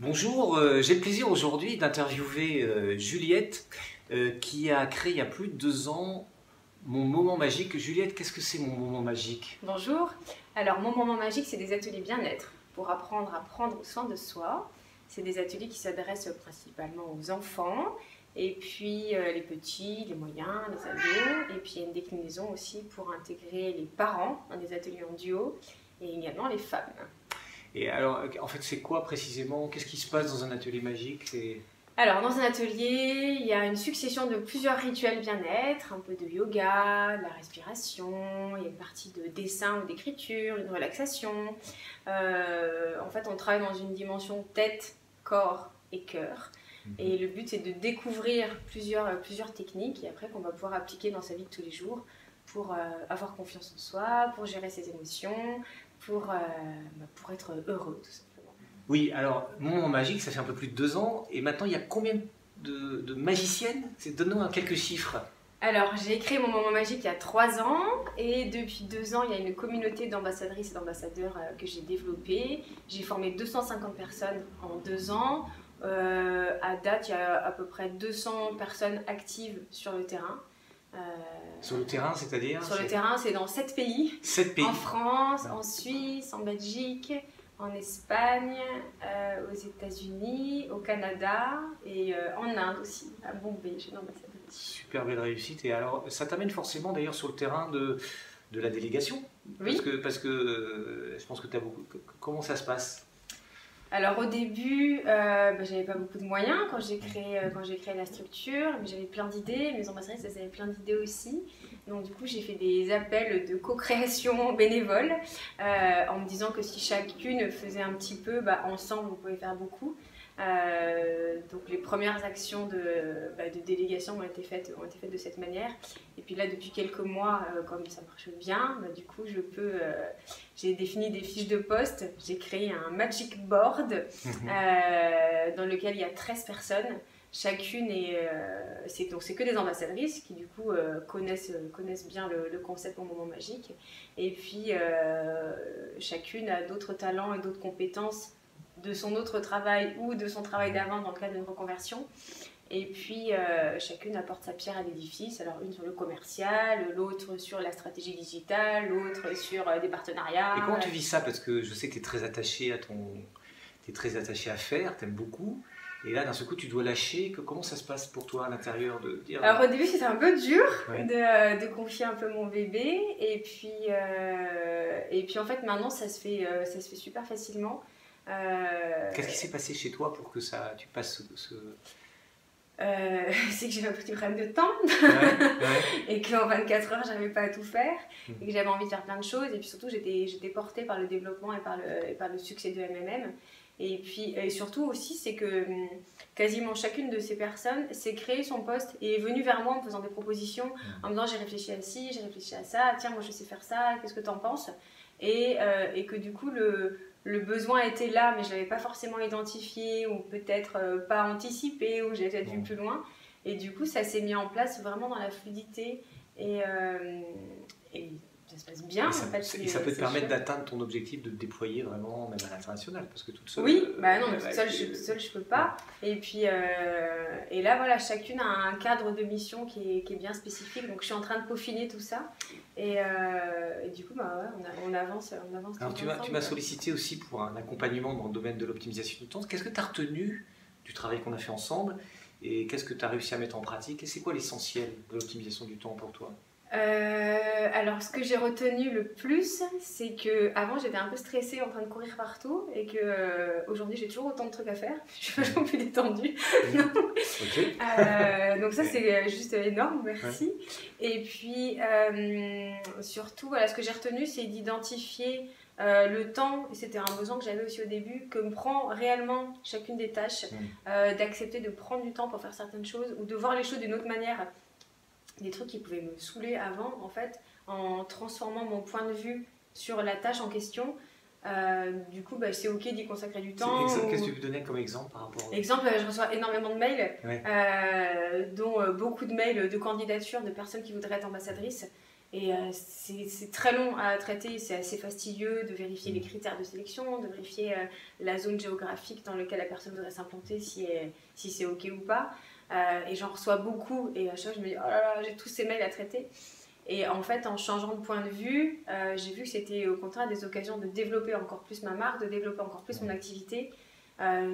Bonjour, j'ai le plaisir aujourd'hui d'interviewer Juliette qui a créé il y a plus de 2 ans mon moment magique. Juliette, qu'est-ce que c'est mon moment magique? Bonjour, alors mon moment magique c'est des ateliers bien-être pour apprendre à prendre soin de soi. C'est des ateliers qui s'adressent principalement aux enfants et puis les petits, les moyens, les ados, et puis il y a une déclinaison aussi pour intégrer les parents dans des ateliers en duo et également les femmes. Et alors, en fait, c'est quoi précisément? Qu'est-ce qui se passe dans un atelier magique? Alors, dans un atelier, il y a une succession de plusieurs rituels bien-être, un peu de yoga, de la respiration, il y a une partie de dessin ou d'écriture, une relaxation. En fait, on travaille dans une dimension tête, corps et cœur. Et le but, c'est de découvrir plusieurs techniques et après qu'on va pouvoir appliquer dans sa vie de tous les jours pour avoir confiance en soi, pour gérer ses émotions, pour être heureux, tout simplement. Oui, alors, mon moment magique, ça fait un peu plus de 2 ans. Et maintenant, il y a combien de magiciennes? Donne-nous quelques chiffres. Alors, j'ai créé mon moment magique il y a 3 ans et depuis 2 ans, il y a une communauté d'ambassadrices et d'ambassadeurs que j'ai développée. J'ai formé 250 personnes en 2 ans. À date, il y a à peu près 200 personnes actives sur le terrain. Sur le terrain, c'est-à-dire? Sur le terrain, c'est dans 7 pays. 7 pays. En France, en Suisse, en Belgique, en Espagne, aux États-Unis, au Canada et en Inde aussi, à Bombay, j'ai une ambassadrice. Super belle réussite. Et alors, ça t'amène forcément d'ailleurs sur le terrain de la délégation? Oui. Parce que je pense que tu as beaucoup. Comment ça se passe? Alors au début, j'avais pas beaucoup de moyens quand j'ai créé la structure, mais j'avais plein d'idées, mes ambassadrices elles avaient plein d'idées aussi. Donc du coup j'ai fait des appels de co-création bénévole en me disant que si chacune faisait un petit peu, ensemble on pouvait faire beaucoup. Donc les premières actions de délégation ont été faites de cette manière. Et puis là depuis quelques mois, comme ça marche bien, du coup j'ai défini des fiches de poste, j'ai créé un magic board dans lequel il y a 13 personnes. Chacune c'est que des ambassadrices qui du coup connaissent bien le concept au moment magique. Et puis chacune a d'autres talents et d'autres compétences de son autre travail ou de son travail d'avant dans le cadre d'une reconversion. Et puis chacune apporte sa pierre à l'édifice, alors une sur le commercial, l'autre sur la stratégie digitale, l'autre sur des partenariats. Et comment tu vis ça? Parce que je sais que tu es très attaché à faire, tu aimes beaucoup. Et là, d'un seul coup, tu dois lâcher. Comment ça se passe pour toi à l'intérieur de dire... Alors au début, c'était un peu dur de confier un peu mon bébé. Et puis en fait, maintenant, ça se fait super facilement. Qu'est-ce qui s'est passé chez toi pour que tu passes c'est que j'avais un petit problème de temps et qu'en 24 heures j'arrivais pas à tout faire et que j'avais envie de faire plein de choses et puis surtout j'étais portée par le développement et par le succès de MMM et puis surtout aussi c'est que quasiment chacune de ces personnes s'est créée son poste et est venue vers moi en me faisant des propositions en me disant j'ai réfléchi à ci, j'ai réfléchi à ça, tiens moi je sais faire ça, qu'est-ce que t'en penses et que du coup le besoin était là, mais je ne l'avais pas forcément identifié, ou peut-être pas anticipé, ou j'avais peut-être vu plus loin. Et du coup, ça s'est mis en place vraiment dans la fluidité. Et ça se passe bien. Et ça peut te permettre d'atteindre ton objectif de te déployer vraiment, même à l'international, parce que toute seule... Oui, non, toute seule, je ne peux pas. Et puis, et là, voilà, chacune a un cadre de mission qui est bien spécifique. Donc, je suis en train de peaufiner tout ça. Et du coup, on avance. Alors, tu m'as sollicité aussi pour un accompagnement dans le domaine de l'optimisation du temps. Qu'est-ce que tu as retenu du travail qu'on a fait ensemble et qu'est-ce que tu as réussi à mettre en pratique? Et c'est quoi l'essentiel de l'optimisation du temps pour toi? Alors, ce que j'ai retenu le plus, c'est que avant j'étais un peu stressée en train de courir partout et que aujourd'hui j'ai toujours autant de trucs à faire. Je suis vachement plus détendue. Donc ça c'est juste énorme, merci. Et puis surtout, voilà, ce que j'ai retenu, c'est d'identifier le temps, et c'était un besoin que j'avais aussi au début, que me prend réellement chacune des tâches, d'accepter de prendre du temps pour faire certaines choses ou de voir les choses d'une autre manière. Des trucs qui pouvaient me saouler avant, en fait, en transformant mon point de vue sur la tâche en question. Du coup, c'est ok d'y consacrer du temps. Qu'est-ce que tu peux donner comme exemple par rapport à... Exemple, je reçois énormément de mails, dont beaucoup de mails de candidatures de personnes qui voudraient être ambassadrices. Et c'est très long à traiter, c'est assez fastidieux de vérifier les critères de sélection, de vérifier la zone géographique dans laquelle la personne voudrait s'implanter, si c'est OK ou pas. Et j'en reçois beaucoup et à chaque fois je me dis oh là là, j'ai tous ces mails à traiter. Et en fait, en changeant de point de vue, j'ai vu que c'était au contraire des occasions de développer encore plus ma marque, de développer encore plus mon activité.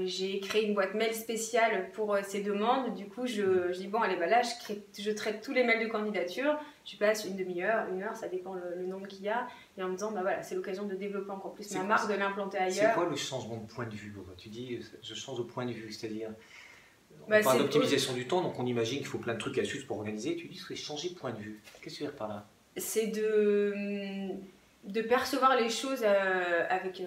J'ai créé une boîte mail spéciale pour ces demandes. Du coup, je dis bon, allez, bah là, je traite tous les mails de candidature. Je passe une demi-heure, une heure, ça dépend le nombre qu'il y a. Et en me disant, bah voilà, c'est l'occasion de développer encore plus ma marque, de l'implanter ailleurs. C'est quoi le changement de point de vue? Tu dis, je change de point de vue, c'est-à-dire, on parle d'optimisation du temps, donc on imagine qu'il faut plein de trucs et astuces pour organiser. Tu dis, c'est changer de point de vue. Qu'est-ce que tu veux dire par là? C'est de percevoir les choses avec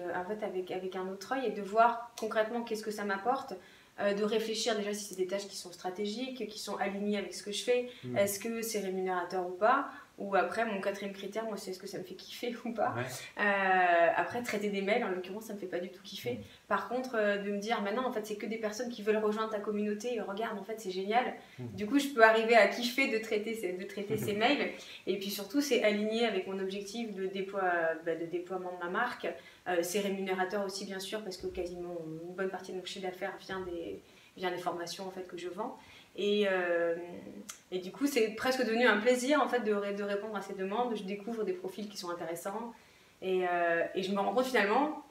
un autre œil et de voir concrètement qu'est-ce que ça m'apporte, de réfléchir déjà si c'est des tâches qui sont stratégiques, qui sont alignées avec ce que je fais, est-ce que c'est rémunérateur ou pas, ou après mon quatrième critère, moi c'est est-ce que ça me fait kiffer ou pas. Après traiter des mails en l'occurrence ça me fait pas du tout kiffer. Par contre de me dire maintenant en fait c'est que des personnes qui veulent rejoindre ta communauté et regarde en fait c'est génial, du coup je peux arriver à kiffer de traiter ces mails et puis surtout c'est aligné avec mon objectif de déploiement de ma marque. C'est rémunérateur aussi bien sûr parce que quasiment une bonne partie de mon chiffre d'affaires vient des formations en fait que je vends. Et du coup, c'est presque devenu un plaisir en fait de répondre à ces demandes. Je découvre des profils qui sont intéressants et je me rends compte finalement,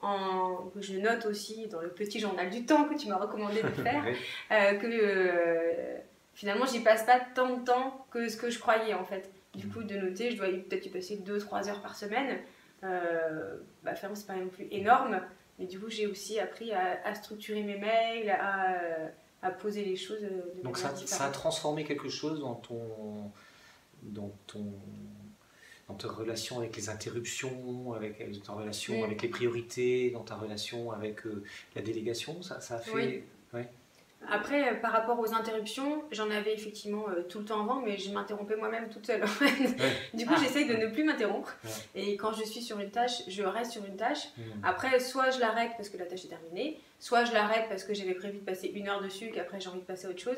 que je note aussi dans le petit journal du temps que tu m'as recommandé de faire, que finalement, j'y passe pas tant de temps que ce que je croyais en fait. Du coup, de noter, je dois peut-être y passer 2-3 heures par semaine. Finalement, c'est pas non plus énorme, mais du coup, j'ai aussi appris à structurer mes mails, à poser les choses de donc manière différente. Ça a transformé quelque chose dans ta relation avec les interruptions, avec ta relation avec les priorités, dans ta relation avec la délégation, ça a fait... Oui. Ouais. Après, par rapport aux interruptions, j'en avais effectivement tout le temps avant, mais je m'interrompais moi-même toute seule. Du coup, j'essaye de ne plus m'interrompre. Et quand je suis sur une tâche, je reste sur une tâche. Après, soit je l'arrête parce que la tâche est terminée, soit je l'arrête parce que j'avais prévu de passer 1 heure dessus et qu'après j'ai envie de passer à autre chose.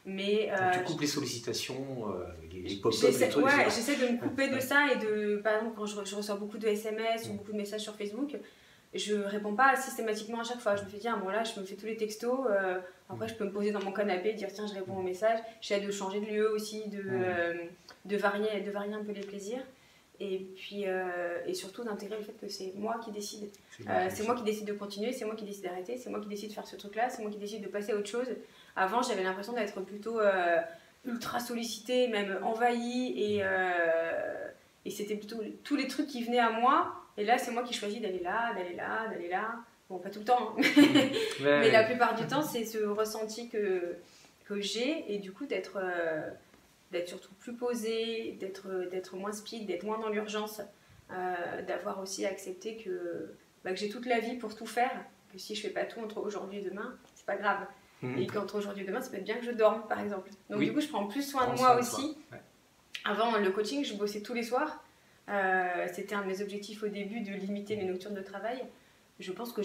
Mais donc tu coupes les sollicitations, les pop-up, les trucs. Ouais, j'essaie de me couper de ça et par exemple, quand je reçois beaucoup de SMS ou beaucoup de messages sur Facebook, je réponds pas systématiquement à chaque fois. Je me fais dire, bon là, je me fais tous les textos. Après, je peux me poser dans mon canapé et dire, tiens, je réponds aux messages. J'essaie de changer de lieu aussi, de varier un peu les plaisirs. Et puis, et surtout d'intégrer le fait que c'est moi qui décide. C'est moi qui décide de continuer, c'est moi qui décide d'arrêter, c'est moi qui décide de faire ce truc-là, c'est moi qui décide de passer à autre chose. Avant, j'avais l'impression d'être plutôt ultra sollicitée, même envahie. Et c'était plutôt tous les trucs qui venaient à moi. Et là, c'est moi qui choisis d'aller là, d'aller là, d'aller là. Bon, pas tout le temps, hein. Mais la plupart du temps, c'est ce ressenti que j'ai. Et du coup, d'être surtout plus posée, d'être moins speed, d'être moins dans l'urgence. D'avoir aussi accepté que j'ai toute la vie pour tout faire. Que si je fais pas tout entre aujourd'hui et demain, c'est pas grave. Et qu'entre aujourd'hui et demain, ça peut être bien que je dorme, par exemple. Donc du coup, je prends plus soin de moi aussi. Avant, le coaching, je bossais tous les soirs. C'était un de mes objectifs au début de limiter mes nocturnes de travail. Je pense que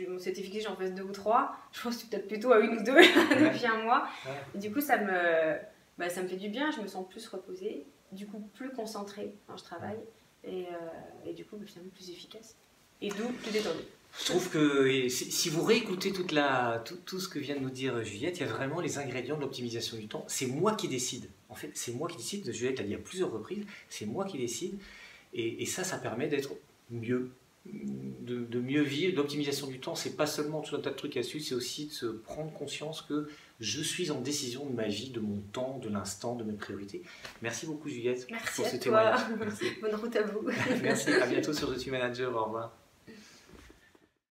on s'était fixé j'en fasse 2 ou 3. Je pense que peut-être plutôt à 1 ou 2 depuis un mois. Et du coup, ça me fait du bien. Je me sens plus reposée, du coup plus concentrée quand je travaille et du coup finalement plus efficace. Et d'où plus détendue. Je trouve que si vous réécoutez tout ce que vient de nous dire Juliette, il y a vraiment les ingrédients de l'optimisation du temps. C'est moi qui décide. En fait, c'est moi qui décide. Juliette l'a dit à plusieurs reprises. C'est moi qui décide. Et ça permet d'être mieux, de mieux vivre. L'optimisation du temps, c'est pas seulement tout un tas de trucs à suivre, c'est aussi de se prendre conscience que je suis en décision de ma vie, de mon temps, de l'instant, de mes priorités. Merci beaucoup Juliette. Merci pour à ce toi. témoignage. Bonne route à vous. Merci, à bientôt sur Je suis manager, au revoir.